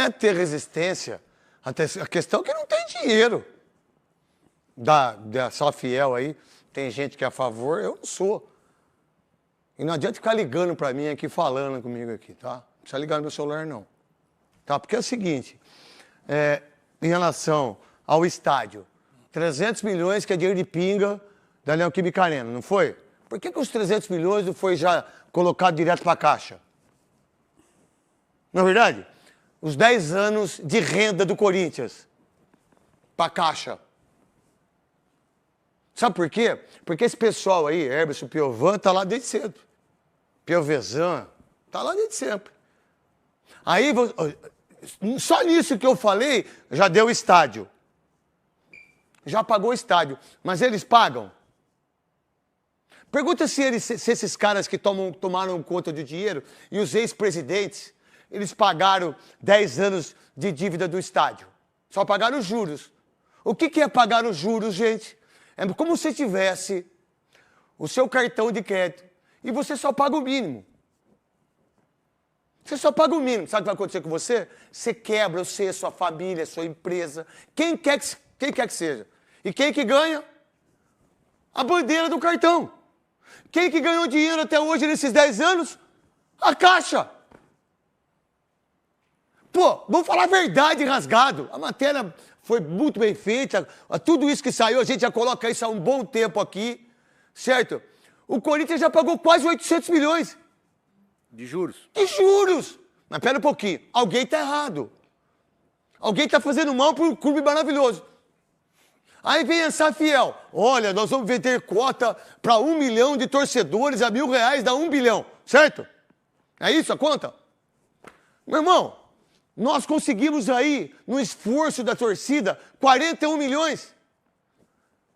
é ter resistência. A questão é que não tem dinheiro. Da só fiel aí, tem gente que é a favor, eu não sou. E não adianta ficar ligando para mim aqui, falando comigo aqui, tá? Não precisa ligar no meu celular, não. Tá? Porque é o seguinte, em relação ao estádio, 300 milhões que é dinheiro de pinga da Neoquímica Arena, não foi? Por que os 300 milhões não foi já colocado direto para a Caixa? Não é verdade? Os 10 anos de renda do Corinthians para a Caixa. Sabe por quê? Porque esse pessoal aí, Herbert Piovan, tá lá desde cedo. Piovesan, tá lá desde sempre. Aí, só nisso que eu falei, já deu estádio. Já pagou o estádio. Mas eles pagam? Pergunta se esses caras que tomaram conta do dinheiro e os ex-presidentes, eles pagaram 10 anos de dívida do estádio. Só pagaram os juros. O que é pagar os juros, gente? É como se tivesse o seu cartão de crédito e você só paga o mínimo. Você só paga o mínimo. Sabe o que vai acontecer com você? Você quebra você, sua família, sua empresa, quem quer que seja. E quem que ganha? A bandeira do cartão. Quem que ganhou dinheiro até hoje nesses 10 anos? A Caixa. Pô, vamos falar a verdade, rasgado. A matéria foi muito bem feita. Tudo isso que saiu, a gente já coloca isso há um bom tempo aqui, certo? O Corinthians já pagou quase 800 milhões. De juros? De juros. Mas pera um pouquinho. Alguém tá errado. Alguém tá fazendo mal pro clube maravilhoso. Aí vem essa fiel. Olha, nós vamos vender cota para 1 milhão de torcedores, a R$1.000 dá 1 bilhão. Certo? É isso a conta? Meu irmão, nós conseguimos aí, no esforço da torcida, 41 milhões.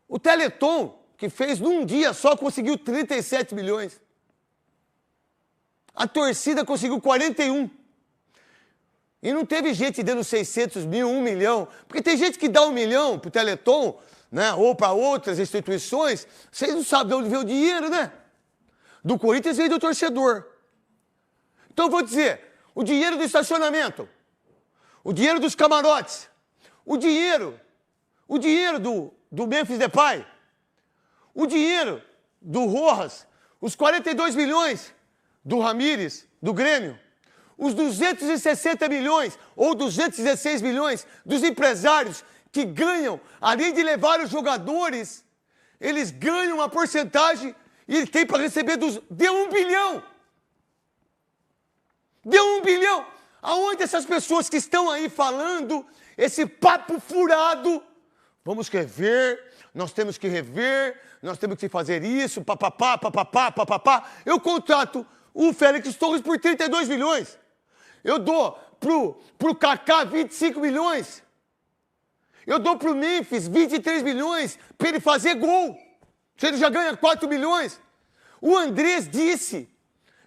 O Teleton, que fez num dia só, conseguiu 37 milhões. A torcida conseguiu 41. E não teve gente dando 600 mil, 1 milhão. Porque tem gente que dá 1 milhão pro Teleton, né? Ou para outras instituições. Vocês não sabem de onde veio o dinheiro, né? Do Corinthians veio do torcedor. Então eu vou dizer, o dinheiro do estacionamento, o dinheiro dos camarotes, o dinheiro do Memphis Depay, o dinheiro do Rojas, os 42 milhões do Ramírez, do Grêmio, os 260 milhões ou 216 milhões dos empresários que ganham, além de levar os jogadores, eles ganham uma porcentagem e ele tem para receber Deu 1 bilhão! Deu 1 bilhão! Aonde essas pessoas que estão aí falando esse papo furado, vamos rever, nós temos que rever, nós temos que fazer isso, papapá, papapá, papapá. Eu contrato o Félix Torres por 32 milhões. Eu dou pro Kaká 25 milhões. Eu dou pro Memphis 23 milhões para ele fazer gol. Se ele já ganha 4 milhões. O Andrés disse,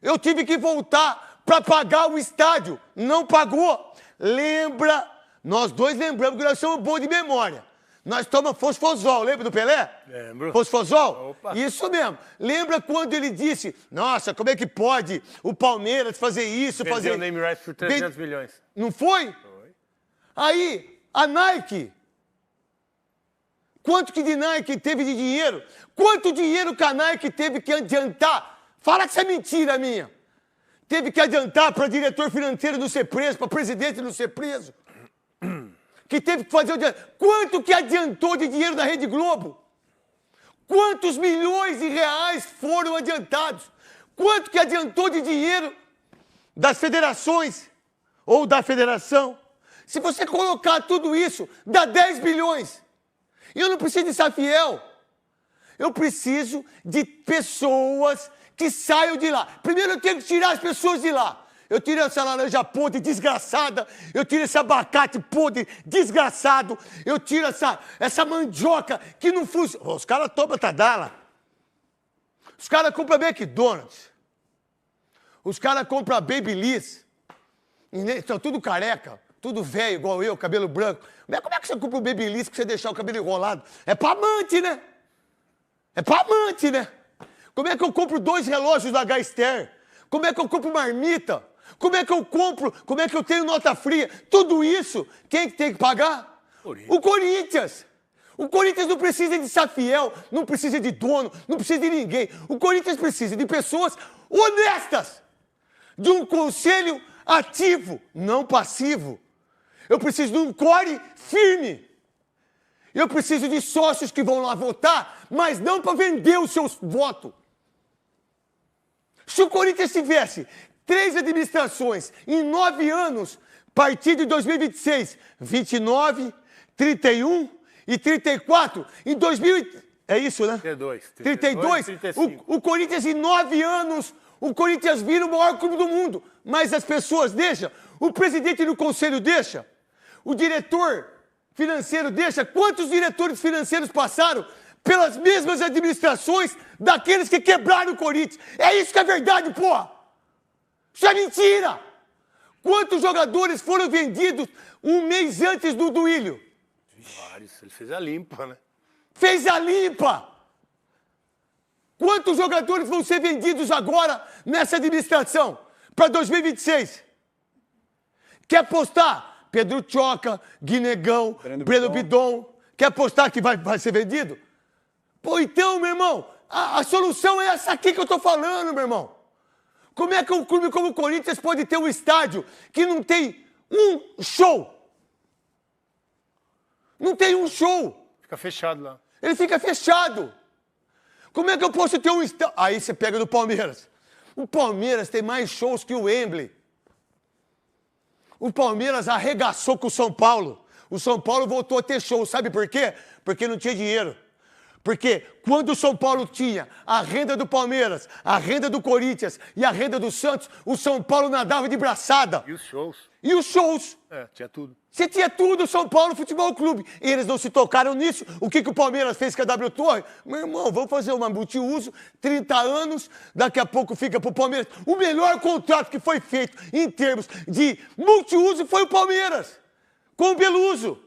eu tive que voltar para pagar o estádio. Não pagou. Lembra, nós dois lembramos que nós somos bons de memória. Nós tomamos fosfosol, lembra do Pelé? Lembro. Fosfosol? Opa. Isso mesmo. Lembra quando ele disse, nossa, como é que pode o Palmeiras fazer isso, fazer... Vendeu o name rights por 300 milhões. Não foi? Foi. Aí, a Nike, quanto que de Nike teve de dinheiro? Quanto dinheiro que a Nike teve que adiantar? Fala que isso é mentira minha. Teve que adiantar para diretor financeiro não ser preso, para presidente não ser preso. Que teve que fazer o dinheiro. Quanto que adiantou de dinheiro da Rede Globo? Quantos milhões de reais foram adiantados? Quanto que adiantou de dinheiro das federações ou da federação? Se você colocar tudo isso, dá 10 bilhões. E eu não preciso de ser fiel. Eu preciso de pessoas que saiam de lá. Primeiro eu tenho que tirar as pessoas de lá. Eu tiro essa laranja podre, desgraçada. Eu tiro esse abacate podre, desgraçado. Eu tiro essa mandioca que não funciona. Os caras tomam Tadala. Os caras compram McDonald's. Os caras compram Babyliss. Estão tudo careca, tudo velho, igual eu, cabelo branco. Como é que você compra o Babyliss pra você deixar o cabelo enrolado? É pra amante, né? É pra amante, né? Como é que eu compro 2 relógios da H-Ster? Como é que eu compro marmita? Como é que eu compro? Como é que eu tenho nota fria? Tudo isso, quem que tem que pagar? O Corinthians. O Corinthians não precisa de Safiel, não precisa de dono, não precisa de ninguém. O Corinthians precisa de pessoas honestas, de um conselho ativo, não passivo. Eu preciso de um core firme. Eu preciso de sócios que vão lá votar, mas não para vender os seus votos. Se o Corinthians tivesse 3 administrações em 9 anos, a partir de 2026, 29, 31 e 34, em 2000... É isso, né? 32. O Corinthians, em 9 anos, o Corinthians vira o maior clube do mundo. Mas as pessoas deixam, o presidente do conselho deixa, o diretor financeiro deixa. Quantos diretores financeiros passaram pelas mesmas administrações daqueles que quebraram o Corinthians? É isso que é verdade, porra! Isso é mentira! Quantos jogadores foram vendidos um mês antes do Duílio? Vários. Ele fez a limpa, né? Fez a limpa! Quantos jogadores vão ser vendidos agora nessa administração? Para 2026? Quer apostar? Pedro Tchoca, Guinegão, Breno Bidon. Quer apostar que vai ser vendido? Pô, então, meu irmão, a solução é essa aqui que eu tô falando, meu irmão. Como é que um clube como o Corinthians pode ter um estádio que não tem um show? Não tem um show. Fica fechado lá. Ele fica fechado. Como é que eu posso ter um estádio? Aí você pega do Palmeiras. O Palmeiras tem mais shows que o Wembley. O Palmeiras arregaçou com o São Paulo. O São Paulo voltou a ter show. Sabe por quê? Porque não tinha dinheiro. Porque quando o São Paulo tinha a renda do Palmeiras, a renda do Corinthians e a renda do Santos, o São Paulo nadava de braçada. E os shows? E os shows? É, tinha tudo. Você tinha tudo, o São Paulo Futebol Clube. Eles não se tocaram nisso. O que o Palmeiras fez com a W Torre? Meu irmão, vamos fazer uma multiuso, 30 anos, daqui a pouco fica pro Palmeiras. O melhor contrato que foi feito em termos de multiuso foi o Palmeiras, com o Beluso.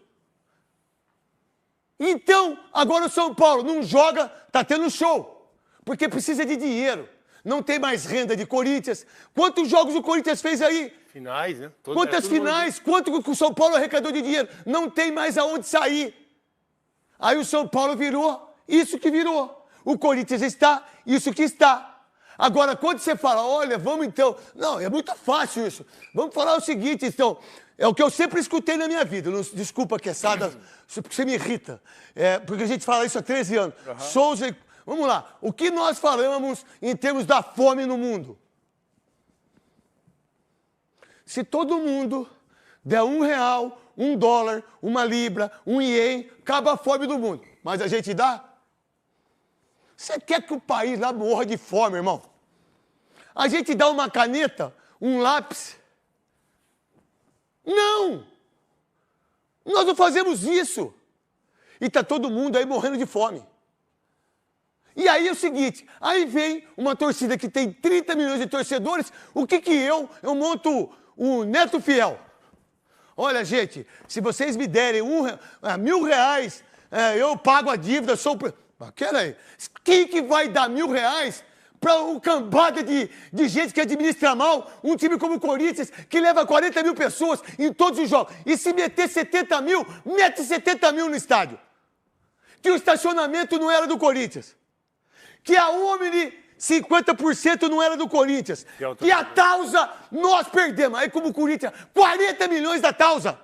Então, agora o São Paulo não joga, tá tendo show, porque precisa de dinheiro. Não tem mais renda de Corinthians. Quantos jogos o Corinthians fez aí? Finais, né? Quantas finais? Quanto que o São Paulo arrecadou de dinheiro? Não tem mais aonde sair. Aí o São Paulo virou isso que virou. O Corinthians está isso que está. Agora, quando você fala, olha, vamos então... Não, é muito fácil isso. Vamos falar o seguinte, então... É o que eu sempre escutei na minha vida. Não, desculpa, Quesada, porque você me irrita. Porque a gente fala isso há 13 anos. Uhum. Souza... Vamos lá. O que nós falamos em termos da fome no mundo? Se todo mundo der R$1, $1, 1 libra, 1 ien, acaba a fome do mundo. Mas a gente dá? Você quer que o país lá morra de fome, irmão? A gente dá uma caneta, um lápis? Não! Nós não fazemos isso. E está todo mundo aí morrendo de fome. E aí é o seguinte, aí vem uma torcida que tem 30 milhões de torcedores, o que eu monto o Neto Fiel. Olha, gente, se vocês me derem R$1.000, eu pago a dívida, Mas peraí, quem que vai dar R$1.000 para uma cambada de gente que administra mal um time como o Corinthians, que leva 40 mil pessoas em todos os jogos? E se meter 70 mil, mete 70 mil no estádio. Que o estacionamento não era do Corinthians. Que a Omni, 50% não era do Corinthians. Que a Tausa, nós perdemos. Aí como o Corinthians, 40 milhões da Tausa.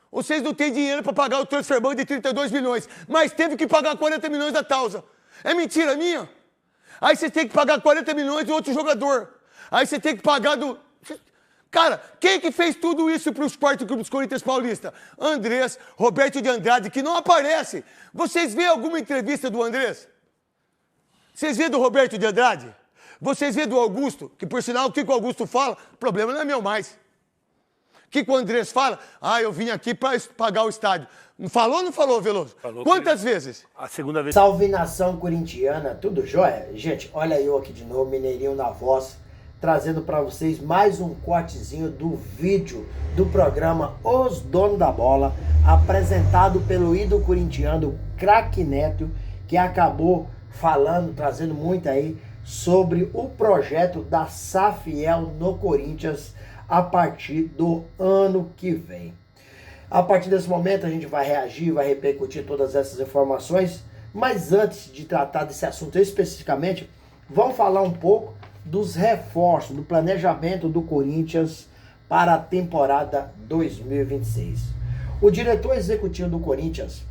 Vocês não têm dinheiro para pagar o transfer ban de 32 milhões, mas teve que pagar 40 milhões da Tausa. É mentira minha? Aí você tem que pagar 40 milhões de outro jogador. Aí você tem que pagar do... Cara, quem que fez tudo isso para os quartos clubes Corinthians Paulista? Andrés, Roberto de Andrade, que não aparece. Vocês veem alguma entrevista do Andrés? Vocês vêem do Roberto de Andrade? Vocês vêem do Augusto? Que, por sinal, o que o Augusto fala, o problema não é meu mais. O que o Andrés fala? Eu vim aqui para pagar o estádio. Falou ou não falou, Veloso? Falou. Quantas vezes? A segunda vez. Salve, nação corintiana, tudo jóia? Gente, olha eu aqui de novo, Mineirinho na voz, trazendo para vocês mais um cortezinho do vídeo do programa Os Donos da Bola, apresentado pelo ídolo corintiano, Craque Neto, que acabou falando, trazendo muito aí sobre o projeto da Safiel no Corinthians a partir do ano que vem. A partir desse momento a gente vai reagir, vai repercutir todas essas informações, mas antes de tratar desse assunto especificamente, vamos falar um pouco dos reforços, do planejamento do Corinthians para a temporada 2026. O diretor executivo do Corinthians,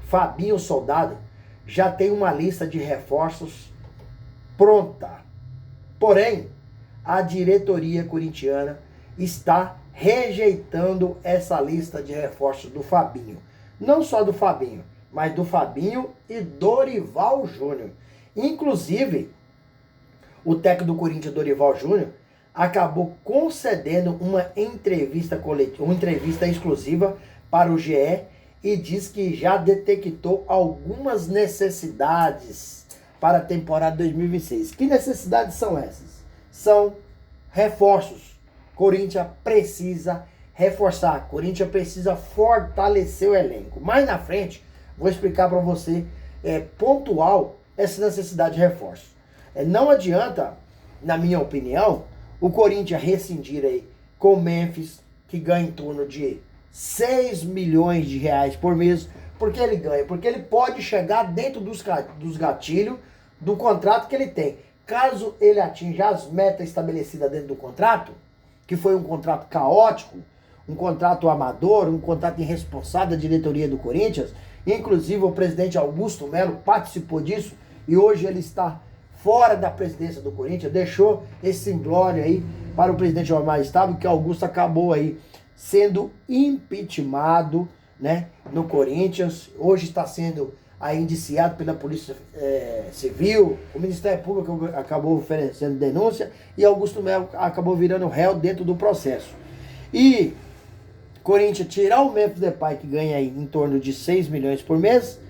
Fabinho Soldado, já tem uma lista de reforços pronta. Porém, a diretoria corintiana está rejeitando essa lista de reforços do Fabinho. Não só do Fabinho, mas do Fabinho e Dorival Júnior. Inclusive, o técnico do Corinthians, Dorival Júnior, acabou concedendo uma entrevista coletiva, uma entrevista exclusiva para o GE e diz que já detectou algumas necessidades para a temporada 2026. Que necessidades são essas? São reforços. Corinthians precisa reforçar, Corinthians precisa fortalecer o elenco. Mais na frente, vou explicar para você pontual essa necessidade de reforço. Não adianta, na minha opinião, o Corinthians rescindir aí com o Memphis, que ganha em torno de 6 milhões de reais por mês. Por que ele ganha? Porque ele pode chegar dentro dos gatilhos do contrato que ele tem. Caso ele atinja as metas estabelecidas dentro do contrato, que foi um contrato caótico, um contrato amador, um contrato irresponsável da diretoria do Corinthians, inclusive o presidente Augusto Melo participou disso e hoje ele está fora da presidência do Corinthians, deixou esse imbróglio aí para o presidente Omar Estado, que Augusto acabou aí sendo impeachmentado, né, no Corinthians. Hoje está sendo aí indiciado pela Polícia Civil, o Ministério Público acabou oferecendo denúncia e Augusto Melo acabou virando réu dentro do processo. E Corinthians tirar o Memphis Depay, que ganha aí em torno de 6 milhões por mês,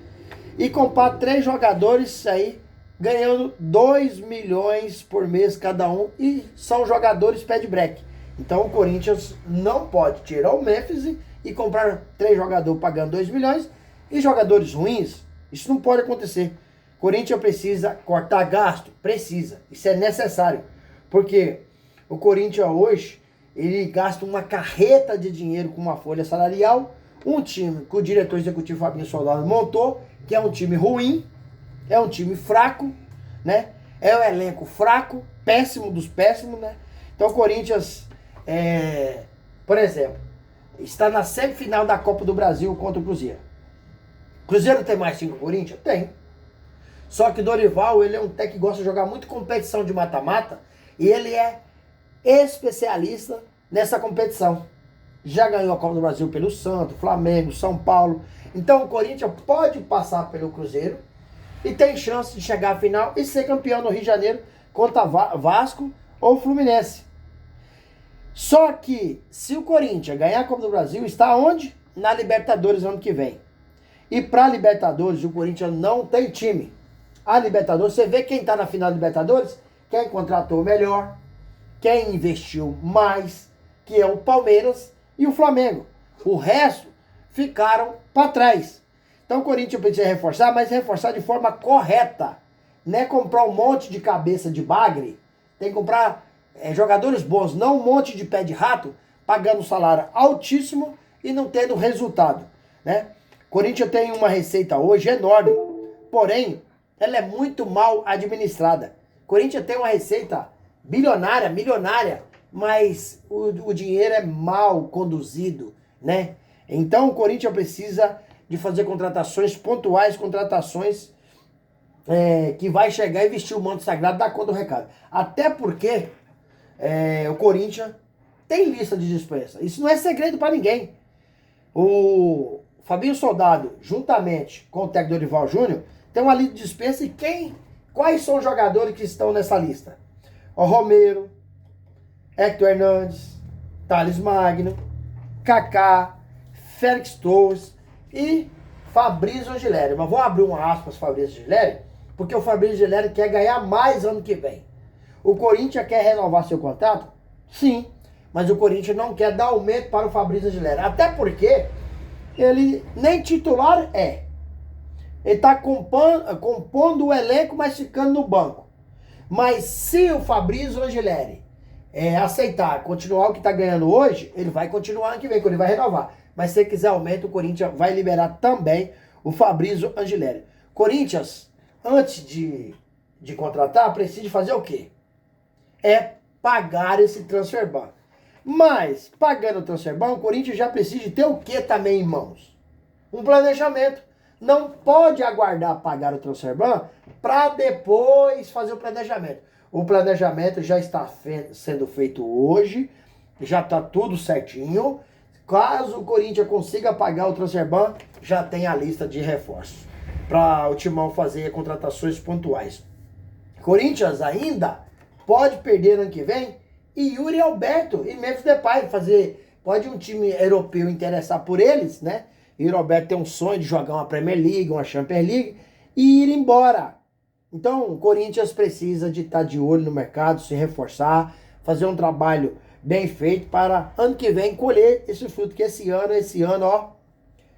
e comprar 3 jogadores aí ganhando 2 milhões por mês cada um, e são jogadores pé de break. Então o Corinthians não pode tirar o Memphis e comprar 3 jogadores pagando 2 milhões e jogadores ruins. Isso não pode acontecer. Corinthians precisa cortar gasto? Precisa. Isso é necessário. Porque o Corinthians hoje, ele gasta uma carreta de dinheiro com uma folha salarial, um time que o diretor executivo Fabinho Soldado montou, que é um time ruim, é um time fraco, né? É um elenco fraco, péssimo dos péssimos, né? Então o Corinthians, por exemplo, está na semifinal da Copa do Brasil contra o Cruzeiro. Cruzeiro tem mais 5 que o Corinthians? Tem. Só que Dorival, ele é um técnico que gosta de jogar muito competição de mata-mata e ele é especialista nessa competição. Já ganhou a Copa do Brasil pelo Santos, Flamengo, São Paulo. Então o Corinthians pode passar pelo Cruzeiro e tem chance de chegar à final e ser campeão no Rio de Janeiro contra Vasco ou Fluminense. Só que se o Corinthians ganhar a Copa do Brasil, está onde? Na Libertadores ano que vem. E para Libertadores, o Corinthians não tem time. A Libertadores, você vê quem está na final da Libertadores? Quem contratou melhor, quem investiu mais, que é o Palmeiras e o Flamengo. O resto ficaram para trás. Então o Corinthians precisa reforçar, mas reforçar de forma correta. Não é comprar um monte de cabeça de bagre. Tem que comprar jogadores bons, não um monte de pé de rato, pagando salário altíssimo e não tendo resultado, né? Corinthians tem uma receita hoje enorme, porém, ela é muito mal administrada. Corinthians tem uma receita bilionária, milionária, mas o dinheiro é mal conduzido, né? Então o Corinthians precisa de fazer contratações pontuais, contratações que vai chegar e vestir o manto sagrado, dar conta do recado. Até porque o Corinthians tem lista de dispensa. Isso não é segredo para ninguém. O Fabinho Soldado, juntamente com o técnico Dorival Júnior, tem uma lista de dispensa e quais são os jogadores que estão nessa lista? O Romero, Hector Hernandes, Thales Magno, Kaká, Félix Torres e Fabrício Angileri. Mas vou abrir uma aspas para Fabrício Angileri, porque o Fabrício Angileri quer ganhar mais ano que vem. O Corinthians quer renovar seu contrato? Sim, mas o Corinthians não quer dar aumento para o Fabrício Angileri. Até porque ele nem titular é. Ele está compondo o elenco, mas ficando no banco. Mas se o Fabrício Angeleri aceitar continuar o que está ganhando hoje, ele vai continuar ano que vem, quando ele vai renovar. Mas se ele quiser aumento, o Corinthians vai liberar também o Fabrício Angeleri. Corinthians, antes de contratar, precisa fazer o quê? É pagar esse transfer ban. Mas, pagando o transfer ban, o Corinthians já precisa ter o que também em mãos? Um planejamento. Não pode aguardar pagar o transfer ban para depois fazer o planejamento. O planejamento já está sendo feito hoje, já está tudo certinho. Caso o Corinthians consiga pagar o transfer ban, já tem a lista de reforços para o Timão fazer contratações pontuais. Corinthians ainda pode perder ano que vem e Yuri Alberto e Memphis Depay pode um time europeu interessar por eles, né? Yuri Alberto tem um sonho de jogar uma Premier League, uma Champions League e ir embora. Então o Corinthians precisa de estar de olho no mercado, se reforçar, fazer um trabalho bem feito para ano que vem colher esse fruto que esse ano, ó,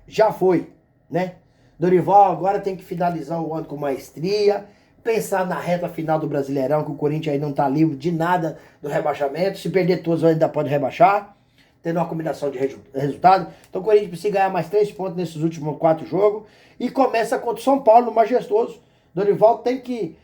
já foi, né? Dorival agora tem que finalizar o ano com maestria, pensar na reta final do Brasileirão, que o Corinthians aí não tá livre de nada do rebaixamento. Se perder todos, ainda pode rebaixar, tendo uma combinação de resultado. Então o Corinthians precisa ganhar mais 3 pontos nesses últimos 4 jogos e começa contra o São Paulo, no Majestoso. Dorival tem que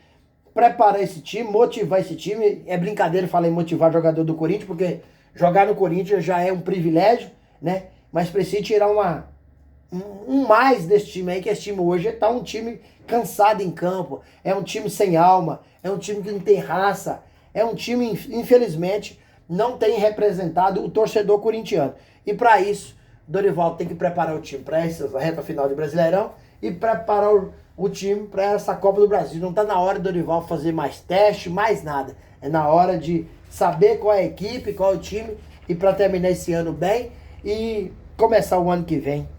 preparar esse time, motivar esse time. É brincadeira falar em motivar jogador do Corinthians, porque jogar no Corinthians já é um privilégio, né? Mas precisa tirar um mais desse time aí, que esse time hoje tá um time cansado em campo, é um time sem alma, é um time que não tem raça, é um time, infelizmente, não tem representado o torcedor corintiano. E para isso, Dorival tem que preparar o time para essa reta final de Brasileirão e preparar o time para essa Copa do Brasil. Não tá na hora do Dorival fazer mais teste, mais nada. É na hora de saber qual é a equipe, qual é o time, e para terminar esse ano bem e começar o ano que vem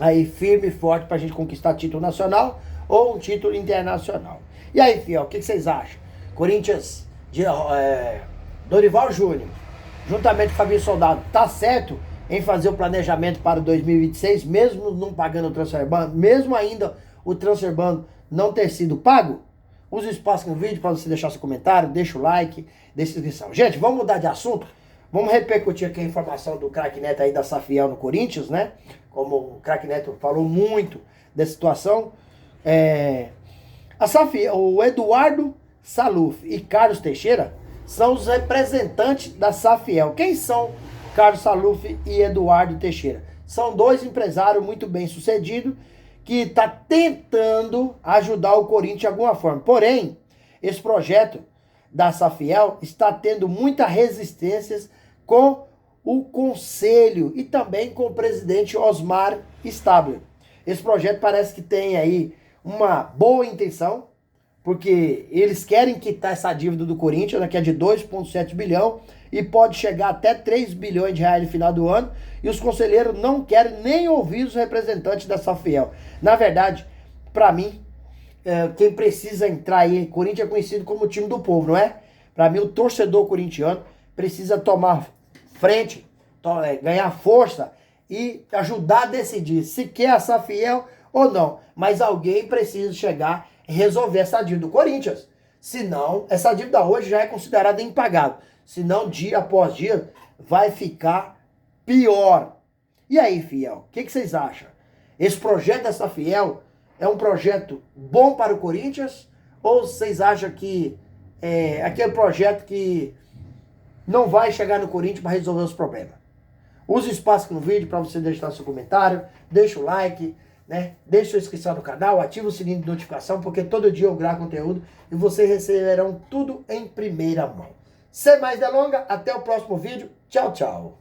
aí firme e forte pra gente conquistar título nacional ou um título internacional. E aí, fiel, o que vocês acham? Corinthians, Dorival Júnior, juntamente com o Fabinho Soldado, tá certo em fazer o planejamento para 2026, mesmo não pagando o transfer ban, mesmo ainda o transfer ban não ter sido pago? Use o espaço no vídeo para você deixar seu comentário, deixa o like, deixa a inscrição. Gente, vamos mudar de assunto? Vamos repercutir aqui a informação do craque Neto aí da Safiel no Corinthians, né? Como o craque Neto falou muito dessa situação. A Safiel, o Eduardo Saluf e Carlos Teixeira são os representantes da Safiel. Quem são Carlos Saluf e Eduardo Teixeira? São 2 empresários muito bem sucedidos que estão tentando ajudar o Corinthians de alguma forma. Porém, esse projeto da Safiel está tendo muitas resistências com o conselho e também com o presidente Osmar Stabler. Esse projeto parece que tem aí uma boa intenção, porque eles querem quitar essa dívida do Corinthians, que é de 2,7 bilhão, e pode chegar até 3 bilhões de reais no final do ano, e os conselheiros não querem nem ouvir os representantes da Safiel. Na verdade, para mim, quem precisa entrar aí, Corinthians é conhecido como o time do povo, não é? Para mim, o torcedor corintiano precisa tomar frente, ganhar força e ajudar a decidir se quer a Safiel ou não. Mas alguém precisa chegar e resolver essa dívida do Corinthians. Senão, essa dívida hoje já é considerada impagável. Senão, dia após dia, vai ficar pior. E aí, fiel, o que vocês acham? Esse projeto da Safiel é um projeto bom para o Corinthians? Ou vocês acham que é aquele projeto que não vai chegar no Corinthians para resolver os problemas? Use o espaço aqui no vídeo para você deixar seu comentário, deixa o like, né? Deixa sua inscrição no canal, ativa o sininho de notificação, porque todo dia eu gravo conteúdo e vocês receberão tudo em primeira mão. Sem mais delongas, até o próximo vídeo. Tchau, tchau.